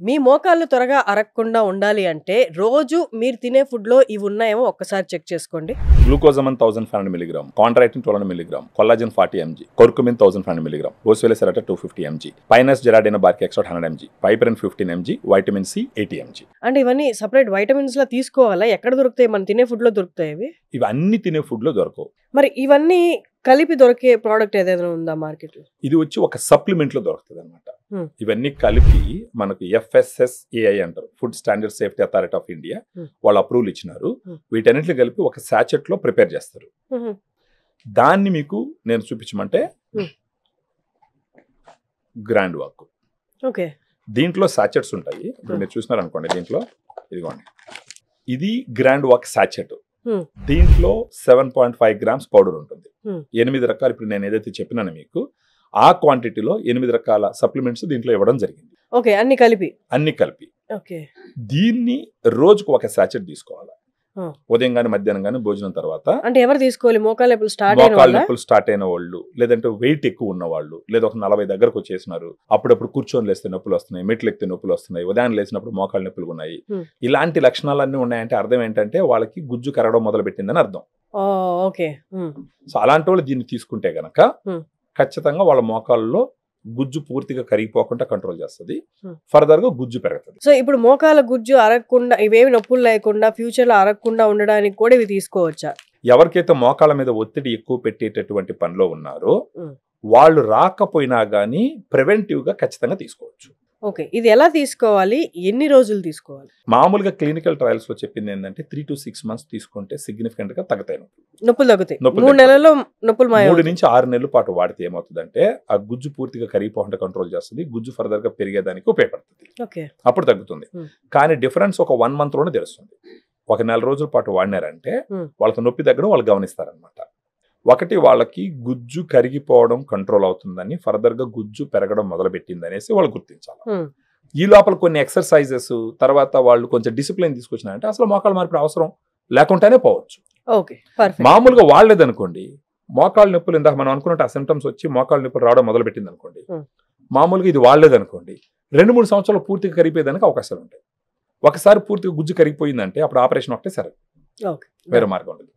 మీ మోకాళ్ళు త్వరగా అరగకుండా ఉండాలి అంటే రోజు మీరు తినే ఫుడ్‌లో ఇవి ఉన్నాయేమో ఒక్కసారి చెక్ చేసుకోండి. గ్లూకోజమన్ 1500 mg, కాంట్రాక్టిన్ 1200 mg, collagen 40 mg, curcumin 1500 mg, boswellia serrata 250 mg, pinus gerardiana బార్కి extract 100 mg, piperine 15 mg, vitamin C 80 mg. అంటే ఇవన్నీ సెపరేట్ వైటమిన్స్‌లా తీసుకోవాలా? ఎక్కడ దొరుకుతాయి? మనం తినే ఫుడ్‌లో దొరుకుతాయా ఇవి? ఇవన్నీ తినే ఫుడ్లో దొరకవు. మరి ఇవన్నీ కలిపి దొరికే ప్రోడక్ట్ ఏదైనా ఉందా మార్కెట్‌లో? ఇది వచ్చి ఒక సప్లిమెంట్లో దొరుకుతుంది అనమాట. Hmm. ఇవన్నీ కలిపి మనకు FSSAI అంటారు, food standard safety authority of India, వాళ్ళు అప్రూవల్ ఇచ్చినారు. వీటన్నిటిని కలిపి ఒక సాచెట్ లో ప్రిపేర్ చేస్తారు. దాన్ని మీకు నేను చూపించమంటే గ్రాండ్ వాక్. ఓకే, దీంట్లో సాచెట్స్ ఉంటాయి. ఇప్పుడు మీరు చూసినారు అనుకోండి, దీంట్లో ఇదిగోండి, ఇది గ్రాండ్ వాక్ సాచెట్. దీంట్లో 7.5 grams పౌడర్ ఉంటుంది. 8 రకాలు ఇప్పుడు నేను ఏదైతే చెప్పినానో మీకు ఆ క్వాంటిటీలో 8 రకాల సప్లిమెంట్స్ దీంట్లో ఇవ్వడం జరిగింది. ఓకే, అన్ని కలిపి. ఓకే, దీన్ని రోజుకు ఒక సాచెట్ తీసుకోవాలి. ఉదయం కానీ మధ్యాహ్నం కానీ భోజనం తర్వాత. అంటే ఎవరు తీసుకోవాలి? మోకాళ్ళ నొప్పులు స్టార్ట్ అయిన వాళ్ళు, లేదంటే వెయిట్ ఎక్కువ ఉన్న వాళ్ళు, లేదా ఒక 40 దగ్గరకు వచ్చేసినారు, అప్పుడప్పుడు కూర్చొని లేస్తే నొప్పులు వస్తున్నాయి, మెట్లు ఎక్కితే నొప్పులు వస్తున్నాయి, ఉదయం లేచినప్పుడు మోకాళ్ళ నొప్పులు ఉన్నాయి, ఇలాంటి లక్షణాలన్నీ ఉన్నాయంటే అర్థం ఏంటంటే వాళ్ళకి గుజ్జు కరగడం మొదలు పెట్టిందని అర్థం. ఓకే, సో అలాంటి వాళ్ళు దీన్ని తీసుకుంటే గనక ఖచ్చితంగా వాళ్ళ మోకాళ్ళలో గుజ్జు పూర్తిగా కరిగిపోకుండా కంట్రోల్ చేస్తుంది. ఫర్దర్ గా గుజ్జు పెరుగుతుంది. సో ఇప్పుడు మోకాల గుజ్జు అరగకుండా, ఇవేమి నొప్పులు లేకుండా ఫ్యూచర్ లో అరగకుండా ఉండడానికి కూడా ఇవి తీసుకోవచ్చా? ఎవరికైతే మోకాళ్ళ మీద ఒత్తిడి ఎక్కువ పెట్టేటటువంటి పనిలో ఉన్నారో వాళ్ళు రాకపోయినా గానీ ప్రివెంటివ్ గా ఖచ్చితంగా తీసుకోవచ్చు. ఓకే, ఇది ఎలా తీసుకోవాలి? ఎన్ని రోజులు తీసుకోవాలి? మామూలుగా క్లినికల్ ట్రయల్స్ లో చెప్పింది ఏంటంటే 3 to 6 months తీసుకుంటే సిగ్నిఫికెంట్ గా తగ్గుతాయి నొప్పులు. 3 నెలల్లో నొప్పులు 3 నుంచి 6 నెలల పాటు వాడితే ఏమవుతుందంటే ఆ గుజ్జు పూర్తిగా కరిగిపోకుండా కంట్రోల్ చేస్తుంది. గుజ్జు ఫర్దర్ గా పెరిగేదానికి ఉపయోగపడుతుంది. అప్పుడు తగ్గుతుంది. కానీ డిఫరెన్స్ ఒక 1 month లోనే తెలుస్తుంది. ఒక 4 రోజుల పాటు వాడినారంటే వాళ్ళకి నొప్పి తగ్గడం వాళ్ళు గమనిస్తారనమాట. ఒకటి, వాళ్ళకి గుజ్జు కరిగిపోవడం కంట్రోల్ అవుతుందని, ఫర్దర్ గా గుజ్జు పెరగడం మొదలుపెట్టింది అనేసి వాళ్ళు గుర్తించాలి. ఈ లోపల కొన్ని ఎక్సర్సైజెస్ తర్వాత వాళ్ళు కొంచెం డిసిప్లిన్ తీసుకొచ్చినారంటే అసలు మోకాళ్ళ మార్పిడి అవసరం లేకుండానే పోవచ్చు. మామూలుగా వాళ్ళేదనుకోండి, మోకాళ్ళ నొప్పులు ఇందాక మనం అనుకున్నట్టు ఆ సిమ్టమ్స్ వచ్చి మోకాళ్ళ నొప్పులు రావడం మొదలు పెట్టింది అనుకోండి, మామూలుగా ఇది వాళ్ళేదనుకోండి 2-3 సంవత్సరాలు పూర్తిగా కరిగిపోయేదానికి అవకాశాలు ఉంటాయి. ఒకసారి పూర్తిగా గుజ్జు కరిగిపోయిందంటే అప్పుడు ఆపరేషన్ ఒకటే సరే, వేరే మార్గం ఉండదు.